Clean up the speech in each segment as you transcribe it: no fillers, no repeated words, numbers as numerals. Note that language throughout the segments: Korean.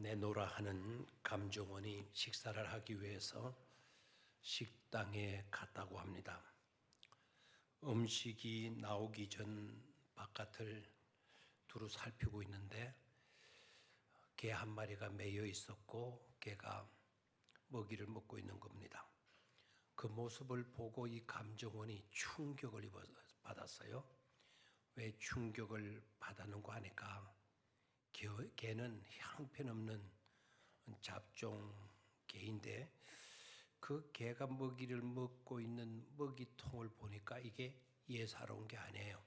내노라 하는 감정원이 식사를 하기 위해서 식당에 갔다고 합니다. 음식이 나오기 전 바깥을 두루 살피고 있는데 개 한 마리가 매여 있었고 개가 먹이를 먹고 있는 겁니다. 그 모습을 보고 이 감정원이 충격을 받았어요. 왜 충격을 받았는가 하니까 개는 형편없는 잡종 개인데 그 개가 먹이를 먹고 있는 먹이통을 보니까 이게 예사로운 게 아니에요.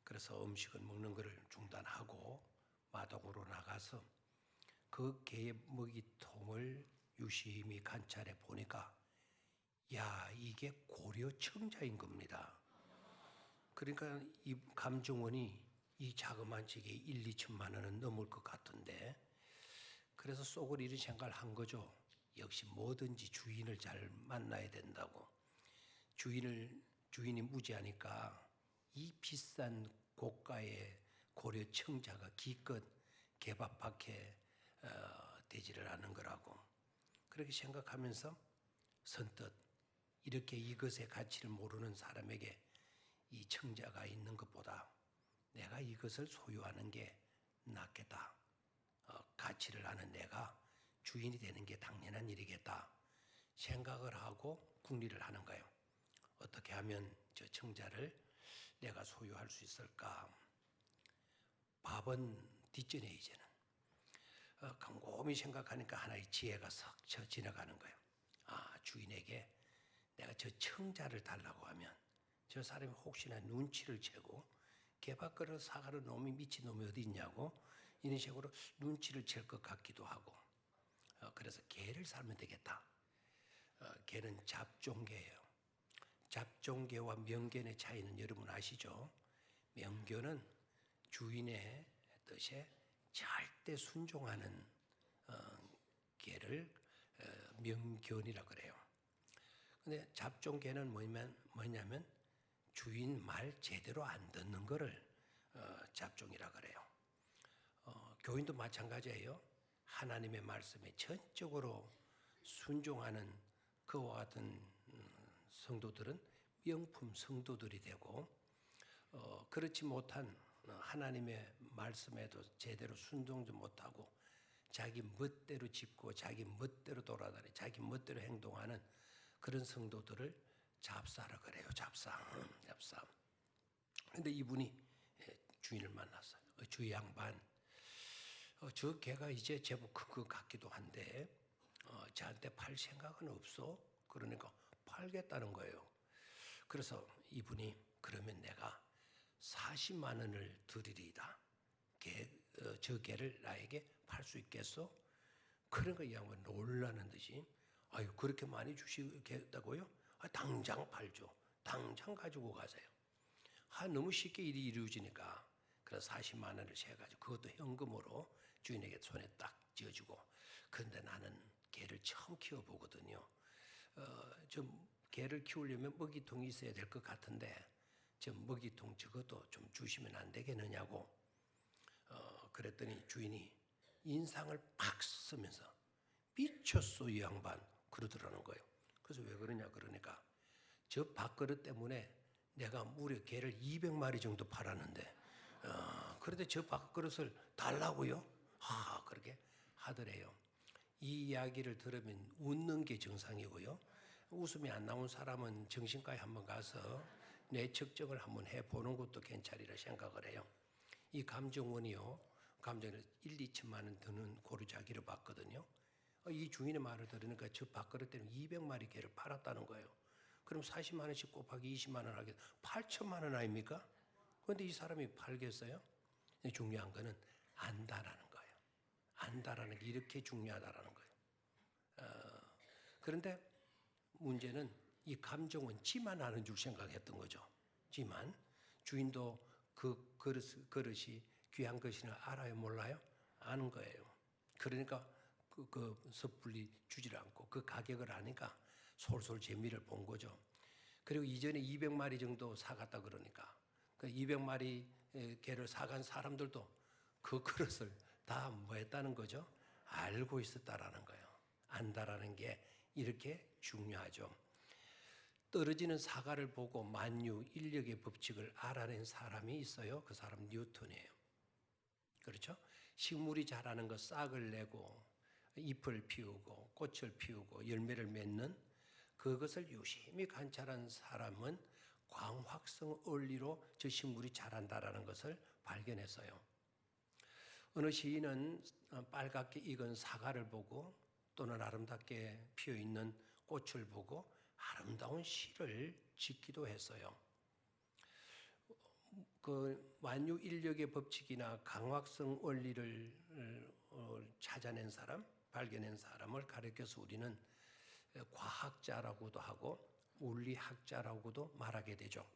그래서 음식을 먹는 것을 중단하고 마당으로 나가서 그 개의 먹이통을 유심히 관찰해 보니까 야, 이게 고려 청자인 겁니다. 그러니까 이 감정원이 이 자그마한 책에 1, 2천만 원은 넘을 것 같은데 그래서 속으로 이런 생각을 한 거죠. 역시 뭐든지 주인을 잘 만나야 된다고. 주인이 무지하니까 이 비싼 고가의 고려 청자가 기껏 개밥밖에 되지를 않은 거라고. 그렇게 생각하면서 선뜻 이렇게 이것의 가치를 모르는 사람에게 이 청자가 있는 것보다 내가 이것을 소유하는 게 낫겠다. 가치를 아는 내가 주인이 되는 게 당연한 일이겠다 생각을 하고 궁리를 하는 거예요. 어떻게 하면 저 청자를 내가 소유할 수 있을까? 밥은 뒷전에 이제는 곰곰이 생각하니까 하나의 지혜가 싹 지나가는 거예요. 주인에게 내가 저 청자를 달라고 하면 저 사람이 혹시나 눈치를 채고 개밥그릇 사가는 놈이 미친놈이 어디 있냐고 이런 식으로 눈치를 챌 것 같기도 하고 그래서 개를 살면 되겠다. 개는 잡종개예요. 잡종개와 명견의 차이는 여러분 아시죠? 명견은 주인의 뜻에 절대 순종하는 개를 명견이라 그래요. 근데 잡종개는 뭐냐면 주인 말 제대로 안 듣는 거를 잡종이라 그래요. 교인도 마찬가지예요. 하나님의 말씀에 전적으로 순종하는 그와 같은 성도들은 명품 성도들이 되고 그렇지 못한 하나님의 말씀에도 제대로 순종도 못하고 자기 멋대로 짚고 자기 멋대로 돌아다니 자기 멋대로 행동하는 그런 성도들을 잡사라 그래요. 잡사. 그런데 이분이 주인을 만났어요. 주인 양반. 저 개가 이제 제법 큰 것 같기도 한데 저한테 팔 생각은 없어? 그러니까 팔겠다는 거예요. 그래서 이분이 그러면 내가 40만 원을 드리리이다. 저 개를 나에게 팔 수 있겠어? 그러니까 이 양반 놀라는 듯이 아유 그렇게 많이 주시겠다고요? 당장 팔죠. 당장 가지고 가세요. 너무 쉽게 일이 이루어지니까 그래서 40만 원을 세가지고 그것도 현금으로 주인에게 손에 딱 쥐어주고 그런데 나는 개를 처음 키워보거든요. 좀 개를 키우려면 먹이통이 있어야 될 것 같은데 저 먹이통 저것도 좀 주시면 안 되겠느냐고 그랬더니 주인이 인상을 팍 쓰면서 미쳤어 이 양반 그러더라는 거예요. 그래서 왜 그러냐 그러니까 저 밥그릇 때문에 내가 무려 개를 200마리 정도 팔았는데 그런데 저 밥그릇을 달라고요? 그렇게 하더래요. 이 이야기를 들으면 웃는 게 정상이고요. 웃음이 안 나온 사람은 정신과에 한번 가서 뇌 측정을 한번 해보는 것도 괜찮으리라 생각을 해요. 이 감정원이요. 감정을 1, 2천만 원 드는 고르자기를 봤거든요. 이 주인의 말을 들으니까 저 밥그릇 때문에 200마리 개를 팔았다는 거예요. 그럼 40만 원씩 곱하기 20만 원 하게 8천만 원 아닙니까? 그런데 이 사람이 팔겠어요? 중요한 거는 안다라는 거예요. 안다라는 게 이렇게 중요하다라는 거예요. 그런데 문제는 이 감정은 지만 아는 줄 생각했던 거죠. 지만 주인도 그 그릇이 귀한 것이나 알아요 몰라요? 아는 거예요. 그러니까 그 섣불리 주질 않고 그 가격을 아니까 솔솔 재미를 본 거죠. 그리고 이전에 200마리 정도 사갔다 그러니까 그 200마리 개를 사간 사람들도 그 그릇을 다 뭐 했다는 거죠? 알고 있었다라는 거예요. 안다라는 게 이렇게 중요하죠. 떨어지는 사과를 보고 만유 인력의 법칙을 알아낸 사람이 있어요. 그 사람 뉴턴이에요. 그렇죠? 식물이 자라는 것, 싹을 내고 잎을 피우고 꽃을 피우고 열매를 맺는 그것을 유심히 관찰한 사람은 광학성 원리로 저 식물이 자란다라는 것을 발견했어요. 어느 시인은 빨갛게 익은 사과를 보고 또는 아름답게 피어있는 꽃을 보고 아름다운 시를 짓기도 했어요. 그 만유인력의 법칙이나 강학성 원리를 찾아낸 사람, 발견한 사람을 가리켜서 우리는 과학자라고도 하고 물리학자라고도 말하게 되죠.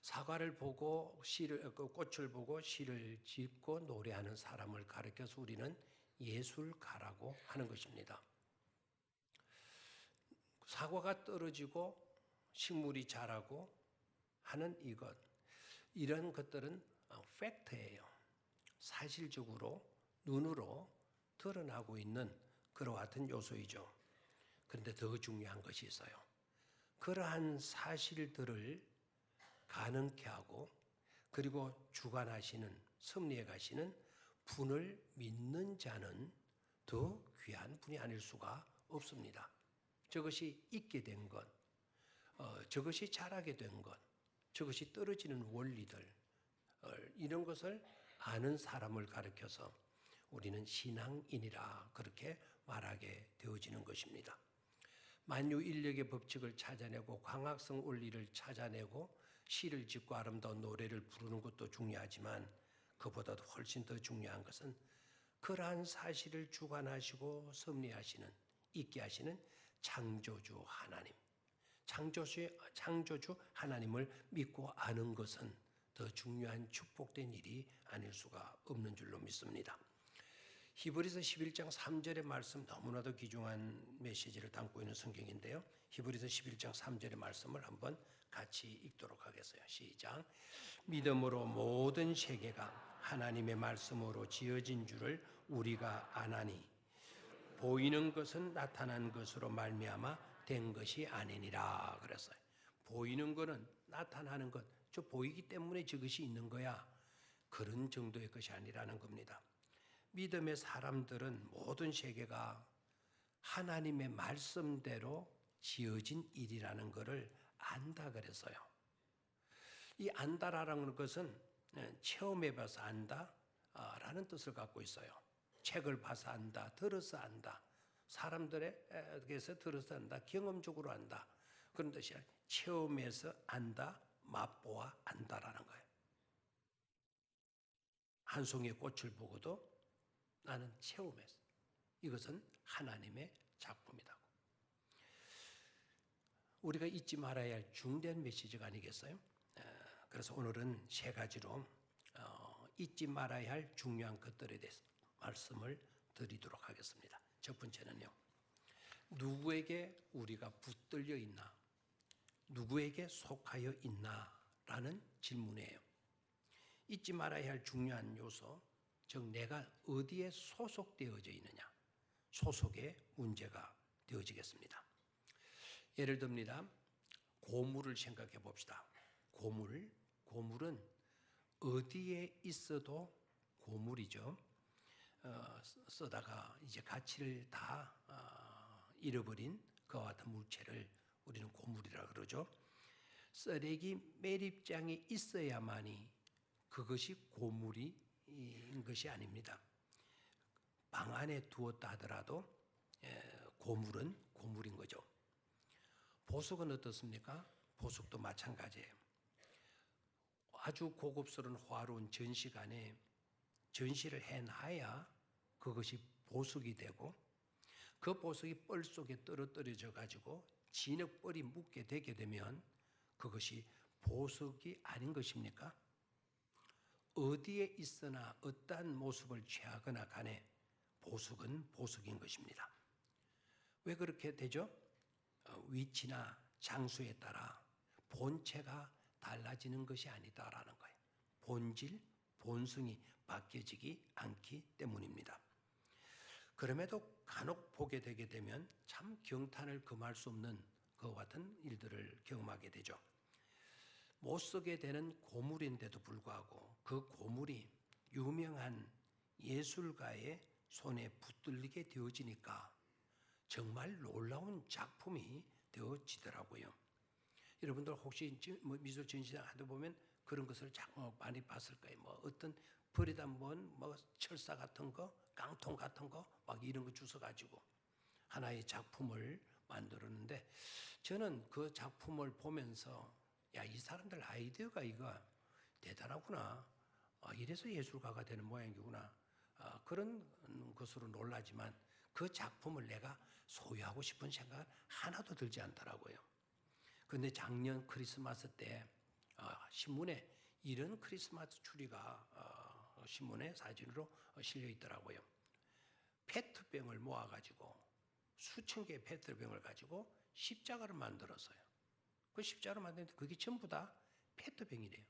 사과를 보고 꽃을 보고 시를 짓고 노래하는 사람을 가리켜서 우리는 예술가라고 하는 것입니다. 사과가 떨어지고 식물이 자라고 하는 이런 것들은 팩트예요. 사실적으로 눈으로 드러나고 있는 그와 같은 요소이죠. 그런데 더 중요한 것이 있어요. 그러한 사실들을 가능케 하고 그리고 주관하시는 섭리해 가시는 분을 믿는 자는 더 귀한 분이 아닐 수가 없습니다. 저것이 있게 된 것, 저것이 자라게 된 것, 저것이 떨어지는 원리들 이런 것을 아는 사람을 가리켜서 우리는 신앙인이라 그렇게 말하게 되어지는 것입니다. 만유인력의 법칙을 찾아내고 광학성 원리를 찾아내고 시를 짓고 아름다운 노래를 부르는 것도 중요하지만 그보다도 훨씬 더 중요한 것은 그러한 사실을 주관하시고 섭리하시는 있게 하시는 창조주 하나님, 창조주 하나님을 믿고 아는 것은 더 중요한 축복된 일이 아닐 수가 없는 줄로 믿습니다. 히브리서 11장 3절의 말씀 너무나도 귀중한 메시지를 담고 있는 성경인데요. 히브리서 11장 3절의 말씀을 한번 같이 읽도록 하겠어요. 시작. 믿음으로 모든 세계가 하나님의 말씀으로 지어진 줄을 우리가 아나니 보이는 것은 나타난 것으로 말미암아 된 것이 아니니라 그랬어요. 보이는 것은 나타나는 것, 저 보이기 때문에 저것이 있는 거야. 그런 정도의 것이 아니라는 겁니다. 믿음의 사람들은 모든 세계가 하나님의 말씀대로 지어진 일이라는 것을 안다 그랬어요. 이 안다라는 것은 체험해봐서 안다라는 뜻을 갖고 있어요. 책을 봐서 안다, 들어서 안다, 사람들에게서 들어서 안다, 경험적으로 안다. 그런 뜻이 아니라 체험해서 안다, 맛보아 안다라는 거예요. 한 송이의 꽃을 보고도 나는 체험했어. 이것은 하나님의 작품이다. 우리가 잊지 말아야 할 중대한 메시지가 아니겠어요? 그래서 오늘은 세 가지로 잊지 말아야 할 중요한 것들에 대해서 말씀을 드리도록 하겠습니다. 첫 번째는요. 누구에게 우리가 붙들려 있나? 누구에게 속하여 있나? 라는 질문이에요. 잊지 말아야 할 중요한 요소, 즉 내가 어디에 소속되어져 있느냐? 소속의 문제가 되어지겠습니다. 예를 듭니다. 고물을 생각해 봅시다. 고물은 어디에 있어도 고물이죠. 쓰다가 이제 가치를 다 잃어버린 그와 같은 물체를 우리는 고물이라 그러죠. 쓰레기 매립장이 있어야만이 그것이 고물인 것이 아닙니다. 방 안에 두었다 하더라도 고물은 고물인 거죠. 보석은 어떻습니까? 보석도 마찬가지예요. 아주 고급스러운 화로운 전시관에 전시를 해놔야 그것이 보석이 되고 그 보석이 뻘 속에 떨어뜨려져 가지고 진흙벌이 묻게 되게 되면 그것이 보석이 아닌 것입니까? 어디에 있으나 어떠한 모습을 취하거나 간에 보석은 보석인 것입니다. 왜 그렇게 되죠? 위치나 장소에 따라 본체가 달라지는 것이 아니다라는 거예요. 본질, 본성이 바뀌어지기 않기 때문입니다. 그럼에도 간혹 보게 되게 되면 참 경탄을 금할 수 없는 그와 같은 일들을 경험하게 되죠. 못 쓰게 되는 고물인데도 불구하고 그 고물이 유명한 예술가의 손에 붙들리게 되어지니까 정말 놀라운 작품이 되어지더라고요. 여러분들 혹시 미술 전시장 하다 보면 그런 것을 많이 봤을 거예요. 뭐 어떤 버리다 뭐 철사 같은 거, 깡통 같은 거 막 이런 거 주워 가지고 하나의 작품을 만들었는데 저는 그 작품을 보면서 야, 이 사람들 아이디어가 이거 대단하구나. 이래서 예술가가 되는 모양이구나. 그런 것으로 놀라지만 그 작품을 내가 소유하고 싶은 생각은 하나도 들지 않더라고요. 그런데 작년 크리스마스 때 신문에 이런 크리스마스 추리가 신문에 사진으로 실려 있더라고요. 페트병을 모아가지고 수천 개의 페트병을 가지고 십자가를 만들었어요. 그 십자가를 만드는데 그게 전부 다 페트병이래요.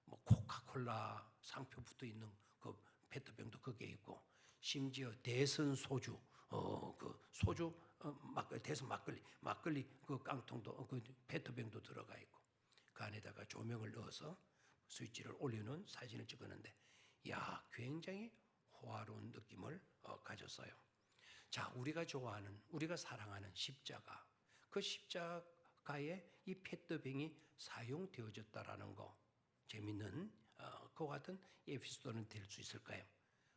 뭐 코카콜라 상표 붙어 있는 그 페트병도 거기에 있고, 심지어 대선 소주, 그 소주 대선 막걸리 그 깡통도 그 페트병도 들어가 있고, 그 안에다가 조명을 넣어서 스위치를 올려놓은 사진을 찍었는데, 야, 굉장히 호화로운 느낌을 가졌어요. 자, 우리가 좋아하는, 우리가 사랑하는 십자가, 그 십자가에 이 페트병이 사용되어졌다라는 거, 재밌는 그와 같은 에피소드는 될 수 있을까요?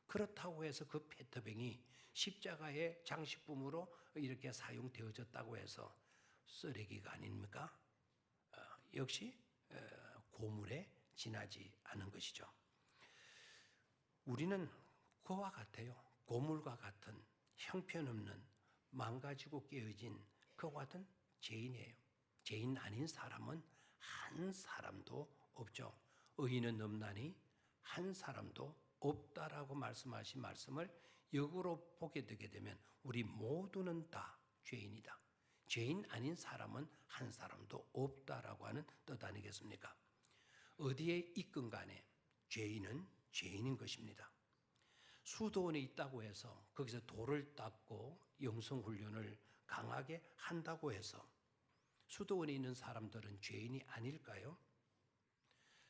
그렇다고 해서 그 페트병이 십자가의 장식품으로 이렇게 사용되어졌다고 해서 쓰레기가 아닙니까? 역시 고물에 지나지 않은 것이죠. 우리는 그와 같아요. 고물과 같은 형편없는 망가지고 깨어진 그와 같은 죄인이에요. 죄인 아닌 사람은 한 사람도 없죠. 의인은 없나니 한 사람도 없다라고 말씀하신 말씀을 역으로 보게 되게 되면 우리 모두는 다 죄인이다. 죄인 아닌 사람은 한 사람도 없다라고 하는 뜻 아니겠습니까? 어디에 있건 간에 죄인은 죄인인 것입니다. 수도원에 있다고 해서 거기서 돌을 닦고 영성훈련을 강하게 한다고 해서 수도원에 있는 사람들은 죄인이 아닐까요?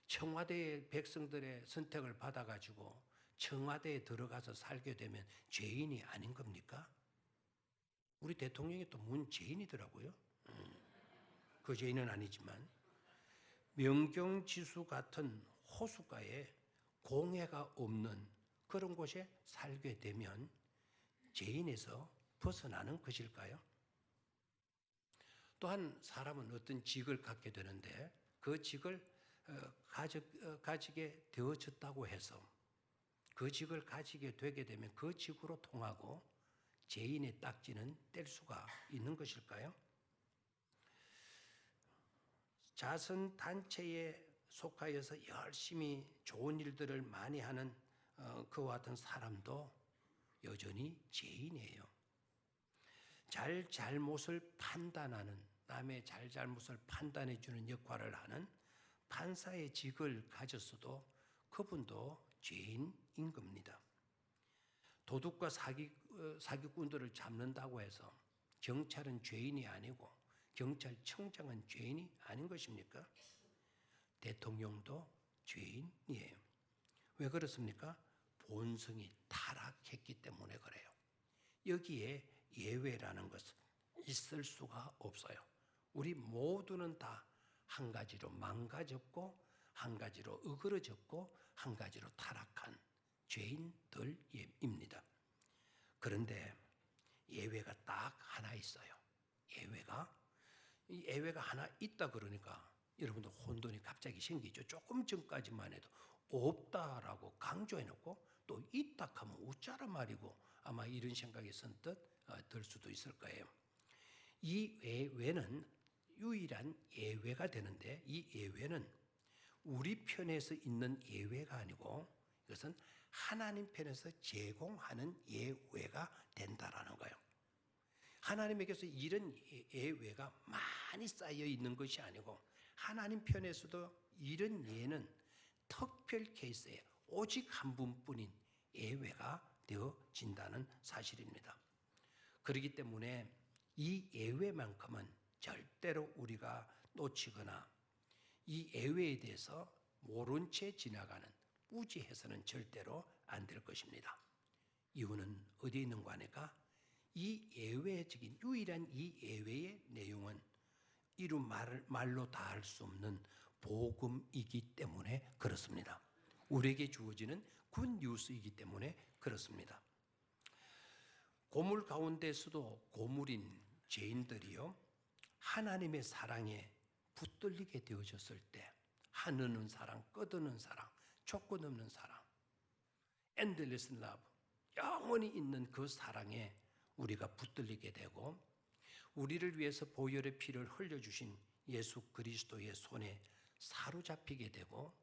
청와대의 백성들의 선택을 받아가지고 청와대에 들어가서 살게 되면 죄인이 아닌 겁니까? 우리 대통령이 또 문죄인이더라고요. 그 죄인은 아니지만 명경지수 같은 호숫가에 공해가 없는 그런 곳에 살게 되면 죄인에서 벗어나는 것일까요? 또한 사람은 어떤 직을 갖게 되는데 그 직을 가지게 되어졌다고 해서 그 직을 가지게 되게 되면 그 직으로 통하고 죄인의 딱지는 뗄 수가 있는 것일까요? 자선단체에 속하여서 열심히 좋은 일들을 많이 하는 그와 같은 사람도 여전히 죄인이에요. 잘잘못을 판단하는, 남의 잘잘못을 판단해 주는 역할을 하는 판사의 직을 가졌어도 그분도 죄인인 겁니다. 도둑과 사기꾼들을 잡는다고 해서 경찰은 죄인이 아니고 경찰청장은 죄인이 아닌 것입니까? 대통령도 죄인이에요. 왜 그렇습니까? 본성이 타락했기 때문에 그래요. 여기에 예외라는 것은 있을 수가 없어요. 우리 모두는 다 한 가지로 망가졌고 한 가지로 어그러졌고 한 가지로 타락한 죄인들입니다. 그런데 예외가 딱 하나 있어요. 예외가 하나 있다 그러니까 여러분들 혼돈이 갑자기 생기죠. 조금 전까지만 해도 없다라고 강조해놓고 또 있다 하면 웃자란 말이고 아마 이런 생각이 선뜻 들 수도 있을 거예요. 이 예외는 유일한 예외가 되는데 이 예외는 우리 편에서 있는 예외가 아니고 이것은 하나님 편에서 제공하는 예외가 된다라는 거예요. 하나님에게서 이런 예외가 많이 쌓여 있는 것이 아니고 하나님 편에서도 이런 예는 특별 케이스에 오직 한 분뿐인 예외가 되어진다는 사실입니다. 그렇기 때문에 이 예외만큼은 절대로 우리가 놓치거나 이 예외에 대해서 모른 채 지나가는 무지해서는 절대로 안 될 것입니다. 이유는 어디에 있는 거 아니까? 이 예외적인 유일한 이 예외의 내용은 이루 말로 다 할 수 없는 복음이기 때문에 그렇습니다. 우리에게 주어지는 굿 뉴스이기 때문에 그렇습니다. 고물 가운데서도 고물인 죄인들이요, 하나님의 사랑에 붙들리게 되어졌을 때 한없는 사랑, 끝없는 사랑, 조건 없는 사랑, endless love, 영원히 있는 그 사랑에 우리가 붙들리게 되고 우리를 위해서 보혈의 피를 흘려주신 예수 그리스도의 손에 사로잡히게 되고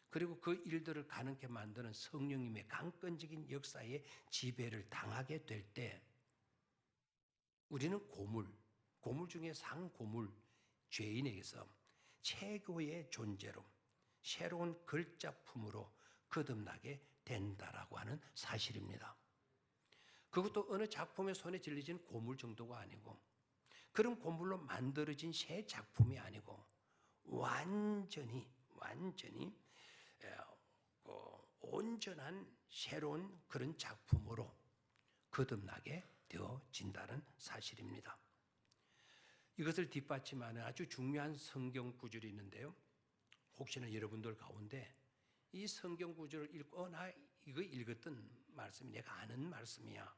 그리고 그 일들을 가능케 만드는 성령님의 강권적인 역사에 지배를 당하게 될 때 우리는 고물 중에 상고물 죄인에게서 최고의 존재로 새로운 걸작품으로 거듭나게 된다라고 하는 사실입니다. 그것도 어느 작품의 손에 찔리진 고물 정도가 아니고 그런 고물로 만들어진 새 작품이 아니고 완전히 온전한 새로운 그런 작품으로 거듭나게 되어진다는 사실입니다. 이것을 뒷받침하는 아주 중요한 성경 구절이 있는데요. 혹시나 여러분들 가운데 이 성경 구절을 읽고 나 이거 읽었던 말씀이 내가 아는 말씀이야.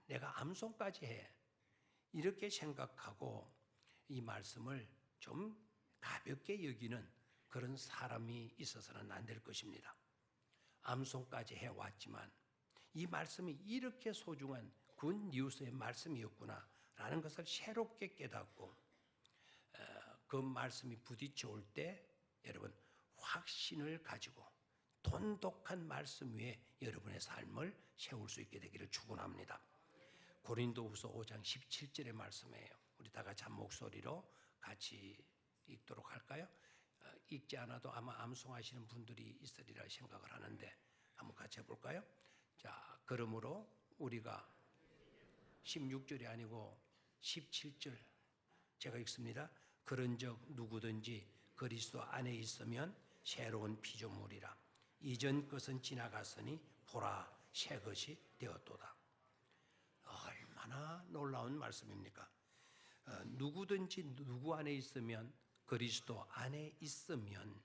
내가 암송까지 해. 이렇게 생각하고 이 말씀을 좀 가볍게 여기는 그런 사람이 있어서는 안 될 것입니다. 암송까지 해왔지만 이 말씀이 이렇게 소중한 굿 뉴스의 말씀이었구나 라는 것을 새롭게 깨닫고 그 말씀이 부딪혀 올 때 여러분 확신을 가지고 돈독한 말씀 위에 여러분의 삶을 세울 수 있게 되기를 축원합니다. 고린도후서 5장 17절의 말씀이에요. 우리 다 같이 한 목소리로 같이 읽도록 할까요? 읽지 않아도 아마 암송하시는 분들이 있으리라 생각을 하는데 한번 같이 해볼까요? 자, 그러므로 우리가 16절이 아니고 17절 제가 읽습니다. 그런즉 누구든지 그리스도 안에 있으면 새로운 피조물이라. 이전 것은 지나갔으니 보라 새 것이 되었도다. 얼마나 놀라운 말씀입니까? 누구든지 누구 안에 있으면 그리스도 안에 있으면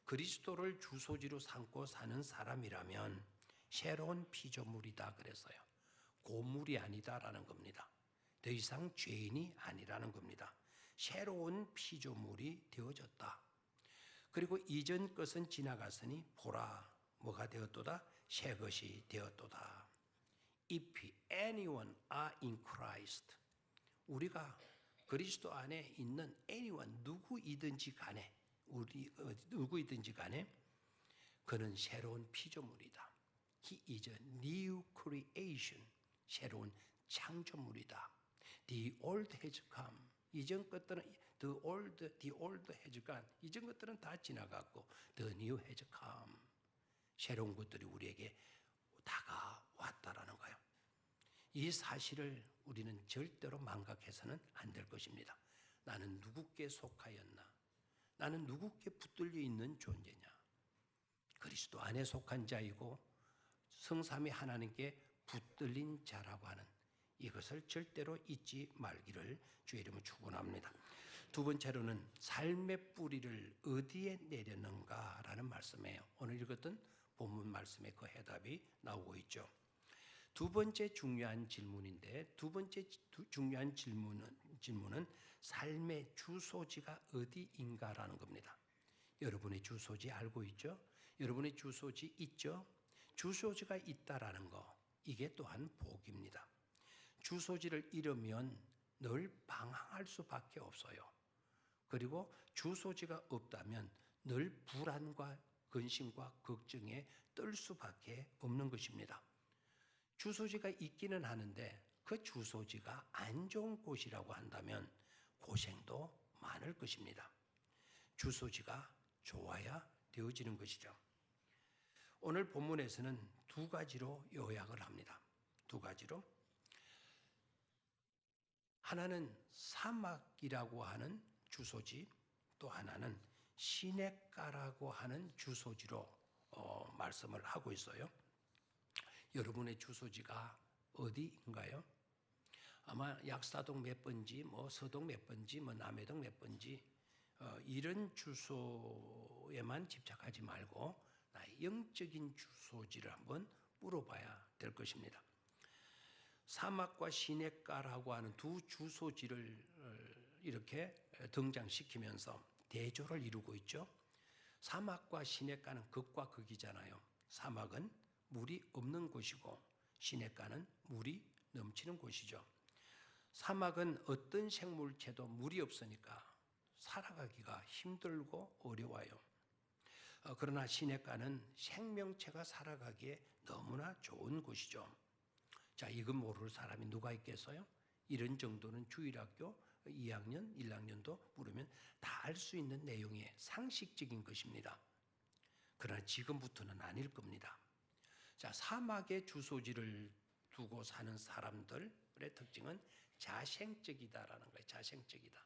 그리스도를 주소지로 삼고 사는 사람이라면 새로운 피조물이다 그랬어요. 고물이 아니다라는 겁니다. 더 이상 죄인이 아니라는 겁니다. 새로운 피조물이 되어졌다. 그리고 이전 것은 지나갔으니 보라 뭐가 되었도다? 새 것이 되었도다. If anyone are in Christ, 우리가 그리스도 안에 있는 anyone 누구이든지 간에 누구이든지 간에 그는 새로운 피조물이다. He is a new creation. 새로운 창조물이다. The old has come. 이전 것들은 the old has gone. 이전 것들은 다 지나갔고 the new has come. 새로운 것들이 우리에게 다가왔다라는 거예요. 이 사실을 우리는 절대로 망각해서는 안 될 것입니다. 나는 누구께 속하였나? 나는 누구께 붙들려 있는 존재냐? 그리스도 안에 속한 자이고 성삼위 하나님께 붙들린 자라고 하는 이것을 절대로 잊지 말기를 주의 이름으로 축원합니다. 두 번째로는 삶의 뿌리를 어디에 내렸는가라는 말씀이에요. 오늘 읽었던 본문 말씀에 그 해답이 나오고 있죠. 두 번째 중요한 질문인데 두 번째 중요한 질문은 삶의 주소지가 어디인가라는 겁니다. 여러분의 주소지 알고 있죠? 여러분의 주소지 있죠? 주소지가 있다라는 거 이게 또한 복입니다. 주소지를 잃으면 늘 방황할 수밖에 없어요. 그리고 주소지가 없다면 늘 불안과 근심과 걱정에 떨 수밖에 없는 것입니다. 주소지가 있기는 하는데 그 주소지가 안 좋은 곳이라고 한다면 고생도 많을 것입니다. 주소지가 좋아야 되어지는 것이죠. 오늘 본문에서는 두 가지로 요약을 합니다. 두 가지로. 하나는 사막이라고 하는 주소지, 또 하나는 시냇가라고 하는 주소지로 말씀을 하고 있어요. 여러분의 주소지가 어디인가요? 아마 약사동 몇 번지, 서동 몇 번지, 남해동 몇 번지 이런 주소에만 집착하지 말고 나의 영적인 주소지를 한번 물어봐야 될 것입니다. 사막과 시냇가라고 하는 두 주소지를 이렇게 등장시키면서 대조를 이루고 있죠. 사막과 시냇가는 극과 극이잖아요. 사막은 물이 없는 곳이고 시냇가는 물이 넘치는 곳이죠. 사막은 어떤 생물체도 물이 없으니까 살아가기가 힘들고 어려워요. 그러나 시냇가는 생명체가 살아가기에 너무나 좋은 곳이죠. 자, 이건 모를 사람이 누가 있겠어요? 이런 정도는 주일학교 2학년, 1학년도 물으면 다 알 수 있는 내용의 상식적인 것입니다. 그러나 지금부터는 아닐 겁니다. 자, 사막의 주소지를 두고 사는 사람들의 특징은 자생적이다라는 거예요. 자생적이다.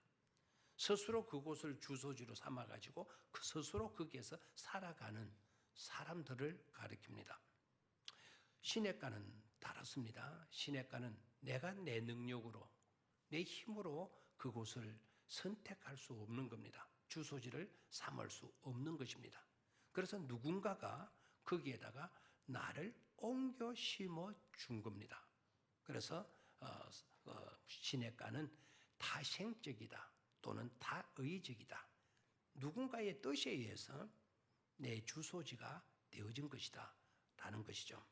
스스로 그곳을 주소지로 삼아가지고 스스로 거기에서 살아가는 사람들을 가리킵니다. 시냇가는 다릅니다. 시냇가는 내가 내 능력으로, 내 힘으로 그곳을 선택할 수 없는 겁니다. 주소지를 삼을 수 없는 것입니다. 그래서 누군가가 거기에다가 나를 옮겨 심어 준 겁니다. 그래서 시냇가는 타생적이다 또는 타의적이다. 누군가의 뜻에 의해서 내 주소지가 되어진 것이다 라는 것이죠.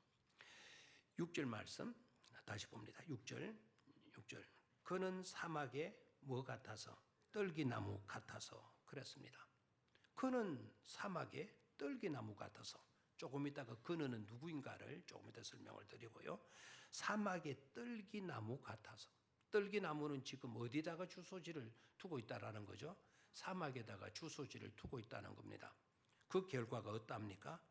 6절 말씀 다시 봅니다. 6절. 그는 사막에 뭐 같아서? 떨기나무 같아서 그랬습니다. 그는 사막에 떨기나무 같아서. 조금 이따가 그는 누구인가를 조금 이따 설명을 드리고요. 사막에 떨기나무 같아서. 떨기나무는 지금 어디다가 주소지를 두고 있다라는 거죠? 사막에다가 주소지를 두고 있다는 겁니다. 그 결과가 어떻습니까?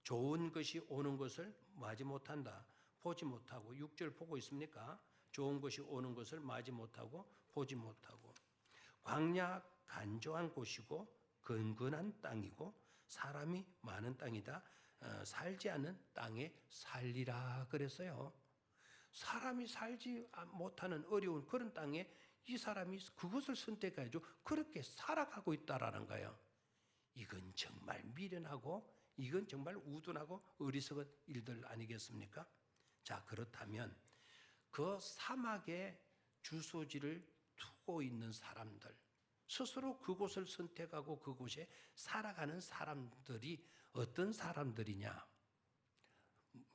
좋은 것이 오는 것을 맞이 못한다. 보지 못하고. 6절 보고 있습니까? 좋은 것이 오는 것을 맞이 못하고 보지 못하고. 광야 간조한 곳이고 건건한 땅이고 사람이 많은 땅이다. 살지 않는 땅에 살리라 그랬어요. 사람이 살지 못하는 어려운 그런 땅에 이 사람이 그것을 선택해가지고 그렇게 살아가고 있다라는 거예요. 이건 정말 미련하고 이건 정말 우둔하고 어리석은 일들 아니겠습니까? 자, 그렇다면 그 사막에 주소지를 두고 있는 사람들, 스스로 그곳을 선택하고 그곳에 살아가는 사람들이 어떤 사람들이냐?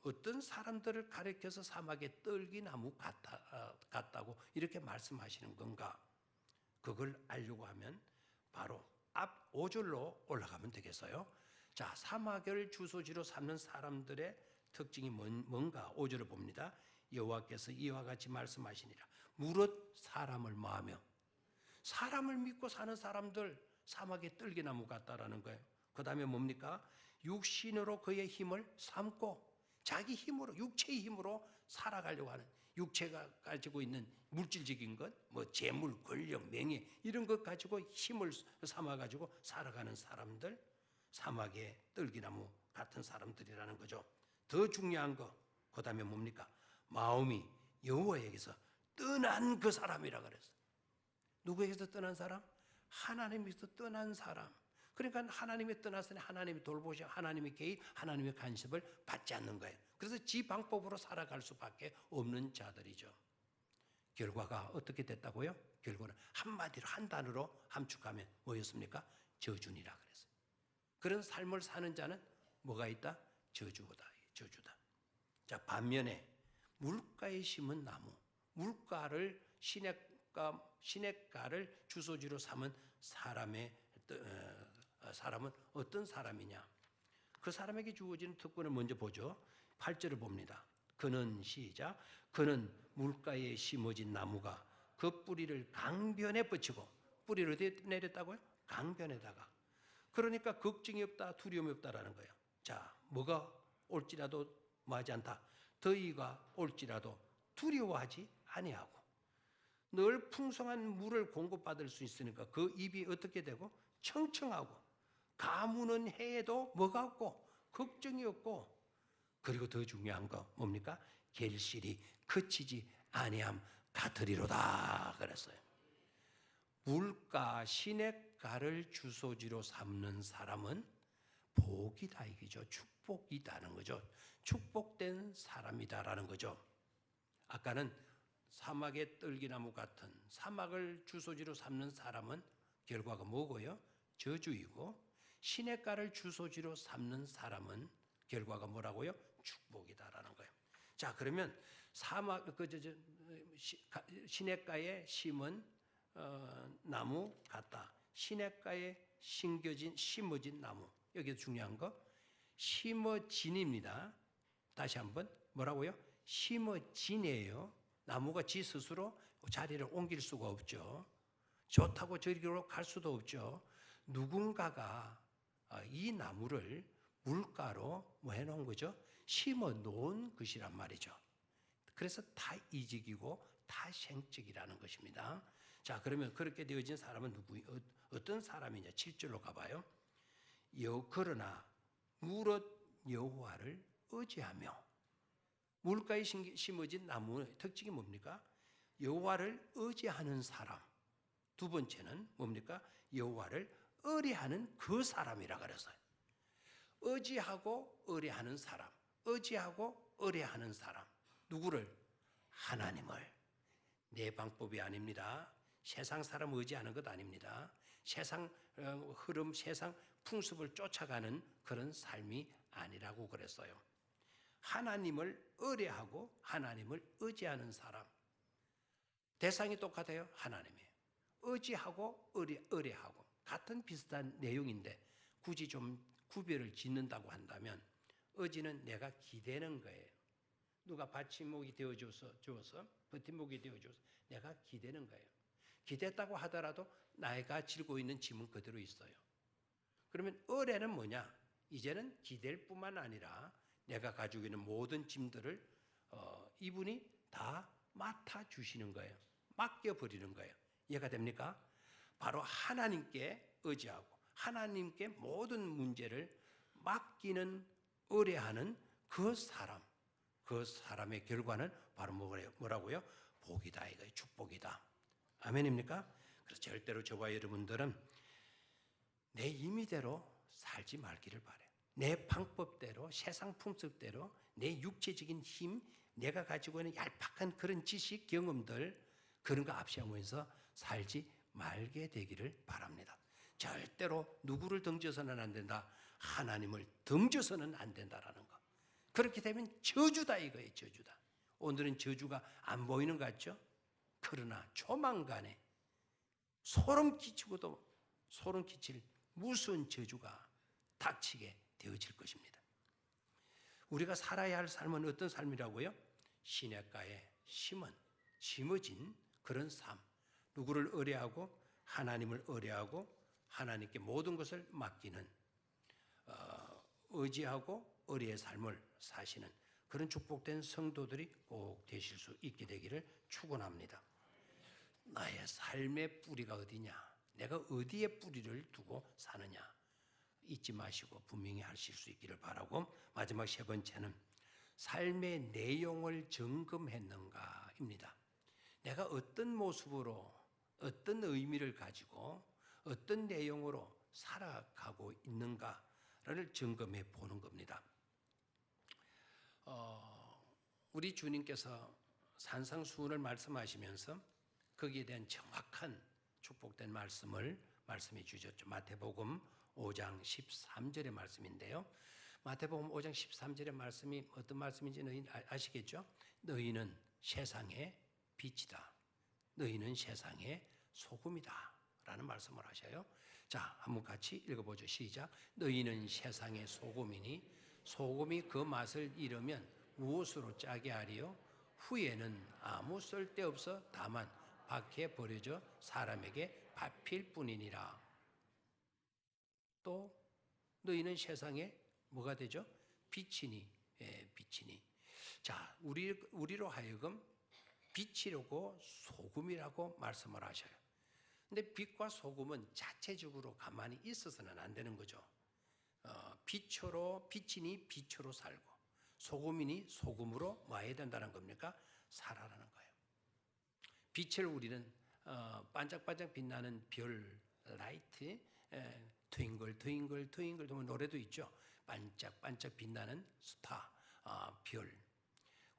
어떤 사람들을 가리켜서 사막에 떨기나무 같다고 이렇게 말씀하시는 건가? 그걸 알려고 하면 바로 앞 5절로 올라가면 되겠어요. 자, 사막을 주소지로 삼는 사람들의 특징이 뭔가 5절을 봅니다. 여호와께서 이와 같이 말씀하시니라. 무릇 사람을 마하며. 사람을 믿고 사는 사람들 사막의 떨기나무 같다라는 거예요. 그 다음에 뭡니까? 육신으로 그의 힘을 삼고 자기 힘으로 육체의 힘으로 살아가려고 하는 육체가 가지고 있는 물질적인 것, 재물, 권력, 명예 이런 것 가지고 힘을 삼아가지고 살아가는 사람들 사막의 떨기나무 같은 사람들이라는 거죠. 더 중요한 거, 그 다음에 뭡니까? 마음이 여호와에게서 떠난 그 사람이라 그랬어요. 누구에게서 떠난 사람? 하나님에게서 떠난 사람. 그러니까 하나님이 떠났으니 하나님이 돌보시고 하나님의 개입, 하나님의 간섭을 받지 않는 거예요. 그래서 지 방법으로 살아갈 수밖에 없는 자들이죠. 결과가 어떻게 됐다고요? 결과는 한마디로 한 단어로 함축하면 뭐였습니까? 저주니라 그랬어요. 그런 삶을 사는 자는 뭐가 있다? 저주다. 저주다. 자, 반면에 물가에 심은 나무, 물가를 시냇가를 주소지로 삼은 사람은 어떤 사람이냐? 그 사람에게 주어지는 특권을 먼저 보죠. 8절을 봅니다. 그는 시작. 그는 물가에 심어진 나무가 그 뿌리를 강변에 뻗치고. 뿌리를 어디에 내렸다고요? 강변에다가. 그러니까 걱정이 없다, 두려움이 없다라는 거예요. 자, 뭐가 올지라도 뭐하지 않다. 더위가 올지라도 두려워하지 아니하고 늘 풍성한 물을 공급받을 수 있으니까 그 입이 어떻게 되고 청청하고 가무는 해에도 뭐가 없고 걱정이 없고 그리고 더 중요한 거 뭡니까? 결실이 그치지 아니함 같으리로다 그랬어요. 물가 시냇가를 주소지로 삼는 사람은 복이다 이거죠. 축복이다는 거죠. 축복된 사람이다라는 거죠. 아까는 사막의 떨기나무 같은 사막을 주소지로 삼는 사람은 결과가 뭐고요? 저주이고 시냇가를 주소지로 삼는 사람은 결과가 뭐라고요? 축복이다라는 거예요. 자, 그러면 시냇가에 심은 나무 같다. 시냇가에 심어진 나무. 여기 중요한 거 심어진입니다. 다시 한번 뭐라고요? 심어진이에요. 나무가 지 스스로 자리를 옮길 수가 없죠. 좋다고 저리로 갈 수도 없죠. 누군가가 이 나무를 물가로 뭐 해놓은 거죠? 심어 놓은 것이란 말이죠. 그래서 다 이직이고 다 생적이라는 것입니다. 자, 그러면 그렇게 되어진 사람은 어떤 사람이냐? 7절로 가봐요. 그러나 무릇 여호와를 의지하며 물가에 심어진 나무의 특징이 뭡니까? 여호와를 의지하는 사람. 두 번째는 뭡니까? 여호와를 의뢰하는 그 사람이라 그랬어요. 의지하고 의뢰하는 사람. 의지하고 의뢰하는 사람. 누구를? 하나님을. 내 방법이 아닙니다. 세상 사람 의지하는 것 아닙니다. 세상 흐름, 세상 풍습을 쫓아가는 그런 삶이 아니라고 그랬어요. 하나님을 의뢰하고 하나님을 의지하는 사람. 대상이 똑같아요. 하나님이에요. 의지하고 의뢰하고 같은 비슷한 내용인데 굳이 좀 구별을 짓는다고 한다면 의지는 내가 기대는 거예요. 누가 받침목이 되어줘서 버팀목이 되어줘서 내가 기대는 거예요. 기댔다고 하더라도 내가 жил고 있는 짐은 그대로 있어요. 그러면 의뢰는 뭐냐? 이제는 기댈 뿐만 아니라 내가 가지고 있는 모든 짐들을 이분이 다 맡아주시는 거예요. 맡겨버리는 거예요. 이해가 됩니까? 바로 하나님께 의지하고 하나님께 모든 문제를 맡기는 의뢰하는 그 사람. 그 사람의 결과는 바로 뭐라고요? 복이다 이거예요. 축복이다. 아멘입니까? 그래서 절대로 저와 여러분들은 내 임의대로 살지 말기를 바라요. 내 방법대로 세상 풍습대로 내 육체적인 힘 내가 가지고 있는 얄팍한 그런 지식 경험들 그런 거 앞세우면서 살지 말게 되기를 바랍니다. 절대로 누구를 등져서는 안 된다. 하나님을 등져서는 안 된다라는 거. 그렇게 되면 저주다 이거예요. 저주다. 오늘은 저주가 안 보이는 것 같죠? 그러나 조만간에 소름 끼치고도 소름 끼칠 무서운 저주가 닥치게 되어질 것입니다. 우리가 살아야 할 삶은 어떤 삶이라고요? 시냇가에 심어진 그런 삶. 누구를 의뢰하고 하나님을 의뢰하고 하나님께 모든 것을 맡기는 의지하고 의뢰의 삶을 사시는 그런 축복된 성도들이 꼭 되실 수 있게 되기를 축원합니다. 나의 삶의 뿌리가 어디냐? 내가 어디에 뿌리를 두고 사느냐? 잊지 마시고 분명히 하실 수 있기를 바라고 마지막 세 번째는 삶의 내용을 점검했는가입니다. 내가 어떤 모습으로 어떤 의미를 가지고 어떤 내용으로 살아가고 있는가를 점검해 보는 겁니다. 우리 주님께서 산상수훈을 말씀하시면서 거기에 대한 정확한 축복된 말씀을 말씀해 주셨죠. 마태복음 5장 13절의 말씀인데요. 마태복음 5장 13절의 말씀이 어떤 말씀인지 너희 아시겠죠? 너희는 세상의 빛이다. 너희는 세상의 소금이다. 라는 말씀을 하셔요. 자, 한번 같이 읽어보죠. 시작. 너희는 세상의 소금이니 소금이 그 맛을 잃으면 무엇으로 짜게 하리요? 후에는 아무 쓸데없어 다만 밖에 버려져 사람에게 밟힐 뿐이니라. 또 너희는 세상에 뭐가 되죠? 빛이니 빛이니. 자, 우리로 하여금 빛이라고 소금이라고 말씀을 하셔요. 근데 빛과 소금은 자체적으로 가만히 있어서는 안 되는 거죠. 빛이니 빛으로 살고 소금이니 소금으로 뭐 해야 된다는 겁니까? 살아라는 거예요. 빛을 우리는 반짝반짝 빛나는 별, 라이트, 트윙글 트윙글 트윙글 노래도 있죠. 반짝반짝 빛나는 스타, 별.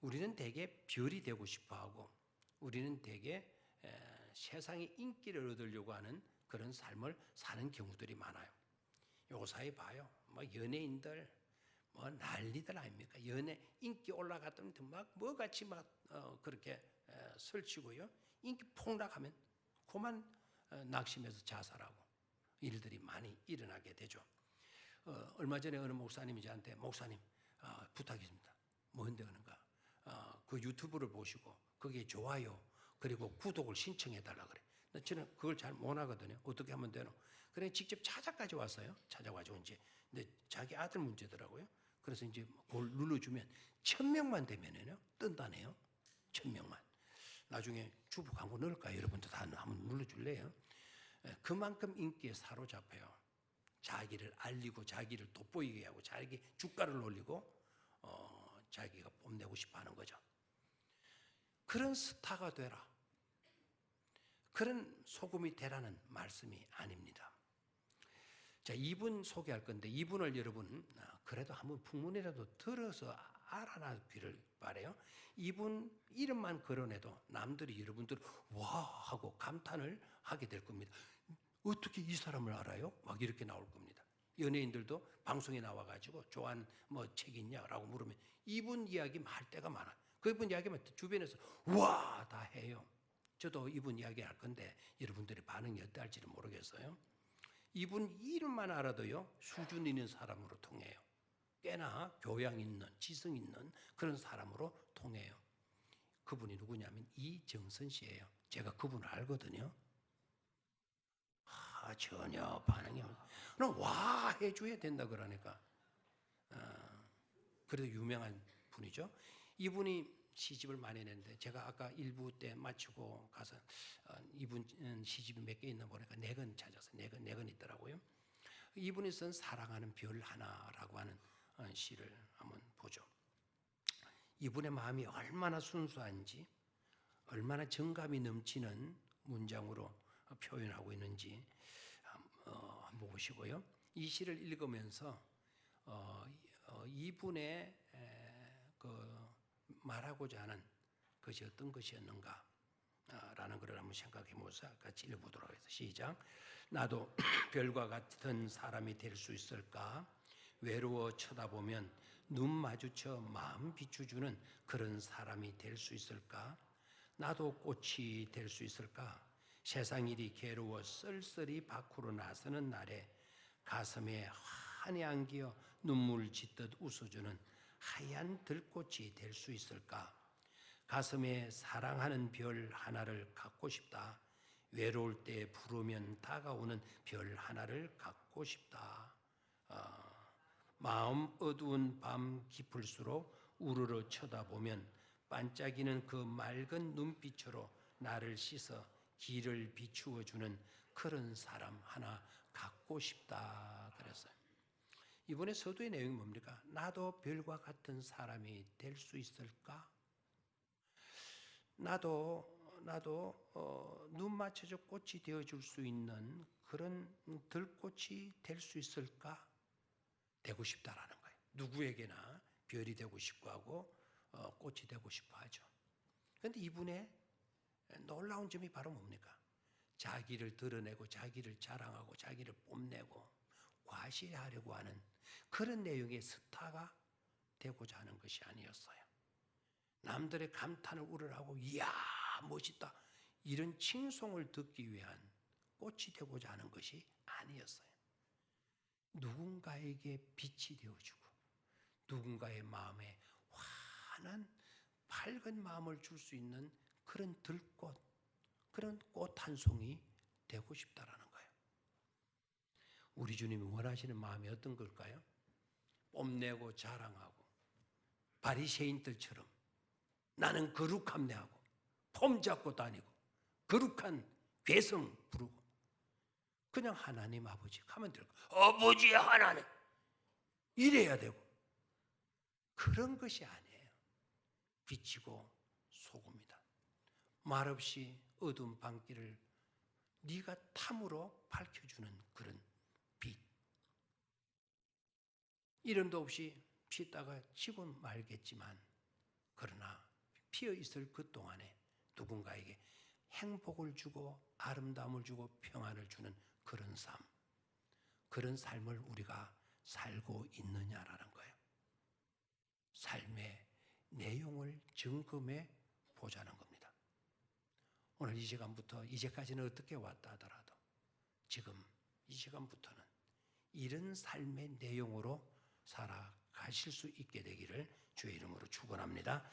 우리는 대개 별이 되고 싶어하고 우리는 대개 세상의 인기를 얻으려고 하는 그런 삶을 사는 경우들이 많아요. 요사이 봐요. 뭐 연예인들 뭐 난리들 아닙니까? 인기 올라갔더니 막 뭐같이 막 그렇게 설치고요. 인기 폭락하면 그만 낙심해서 자살하고 일들이 많이 일어나게 되죠. 얼마 전에 어느 목사님이 저한테 목사님 부탁이 있습니다. 뭔데 하는가? 그 유튜브를 보시고 거기에 좋아요 그리고 구독을 신청해 달라 그래. 저는 그걸 잘 못하거든요. 어떻게 하면 되노? 그래 직접 찾아까지 왔어요. 찾아가지고 이제 근데 자기 아들 문제더라고요. 그래서 이제 그걸 눌러주면 1000명만 되면은요 뜬다네요. 1000명만. 나중에 주부 광고 넣을까요? 여러분들 다 한번 눌러줄래요? 그만큼 인기에 사로잡혀요. 자기를 알리고 자기를 돋보이게 하고 자기 주가를 올리고 자기가 뽐내고 싶어하는 거죠. 그런 스타가 되라. 그런 소금이 되라는 말씀이 아닙니다. 자, 이분 소개할 건데 이분을 여러분 그래도 한번 풍문이라도 들어서 알아나기를 바라요. 이분 이름만 거론해도 남들이 여러분들 와 하고 감탄을 하게 될 겁니다. 어떻게 이 사람을 알아요? 막 이렇게 나올 겁니다. 연예인들도 방송에 나와가지고 좋아하는 뭐 책 있냐라고 물으면 이분 이야기 할 때가 많아요. 그분 이야기만 주변에서 와 다 해요. 저도 이분 이야기 할 건데 여러분들의 반응이 어떨지는 모르겠어요. 이분 이름만 알아도요 수준 있는 사람으로 통해요. 꽤나 교양 있는 지성 있는 그런 사람으로 통해요. 그분이 누구냐면 이정선 씨예요. 제가 그분을 알거든요. 전혀 반응이 없어요. 그럼 와 해줘야 된다 그러니까. 그래도 유명한 분이죠. 이분이 시집을 많이 냈는데 제가 아까 1부 때 마치고 가서 이분 시집이 몇 개 있나 보니까 4권 찾아서 4권 있더라고요. 이분이 쓴 사랑하는 별 하나라고 하는 시를 한번 보죠. 이분의 마음이 얼마나 순수한지 얼마나 정감이 넘치는 문장으로 표현하고 있는지 한번 보시고요. 이 시를 읽으면서 이분의 그 말하고자 하는 것이 어떤 것이었는가 라는 것을 한번 생각해 보면서 같이 읽어보도록 하겠습니다. 시작. 나도 별과 같은 사람이 될 수 있을까? 외로워 쳐다보면 눈 마주쳐 마음 비추주는 그런 사람이 될 수 있을까? 나도 꽃이 될 수 있을까? 세상 일이 괴로워 쓸쓸히 밖으로 나서는 날에 가슴에 환히 안기어 눈물 짓듯 웃어주는 하얀 들꽃이 될 수 있을까? 가슴에 사랑하는 별 하나를 갖고 싶다. 외로울 때 부르면 다가오는 별 하나를 갖고 싶다. 마음 어두운 밤 깊을수록 우르르 쳐다보면 반짝이는 그 맑은 눈빛으로 나를 씻어 길을 비추어 주는 그런 사람 하나 갖고 싶다 그랬어요. 이번에 서두의 내용이 뭡니까? 나도 별과 같은 사람이 될 수 있을까? 나도 눈 맞춰져 꽃이 되어줄 수 있는 그런 들꽃이 될 수 있을까? 되고 싶다라는 거예요. 누구에게나 별이 되고 싶어 하고 꽃이 되고 싶어 하죠. 그런데 이분의 놀라운 점이 바로 뭡니까? 자기를 드러내고 자기를 자랑하고 자기를 뽐내고 과시하려고 하는 그런 내용의 스타가 되고자 하는 것이 아니었어요. 남들의 감탄을 우러러하고 이야 멋있다 이런 칭송을 듣기 위한 꽃이 되고자 하는 것이 아니었어요. 누군가에게 빛이 되어주고 누군가의 마음에 환한 밝은 마음을 줄 수 있는 그런 들꽃, 그런 꽃 한 송이 되고 싶다라는 거예요. 우리 주님이 원하시는 마음이 어떤 걸까요? 뽐내고 자랑하고 바리새인들처럼 나는 거룩함내 하고 폼 잡고 다니고 거룩한 괴성 부르고 그냥 하나님 아버지 가면 될 거야. 아버지 하나님 이래야 되고 그런 것이 아니에요. 빛이고 소금이다. 말없이 어두운 밤길을 네가 탐으로 밝혀주는 그런 빛. 이름도 없이 피다가 지고 말겠지만 그러나 피어 있을 그 동안에 누군가에게 행복을 주고 아름다움을 주고 평안을 주는 그런 삶. 그런 삶을 우리가 살고 있느냐라는 거예요. 삶의 내용을 점검해 보자는 겁니다. 오늘 이 시간부터 이제까지는 어떻게 왔다 하더라도 지금 이 시간부터는 이런 삶의 내용으로 살아가실 수 있게 되기를 주의 이름으로 축원합니다.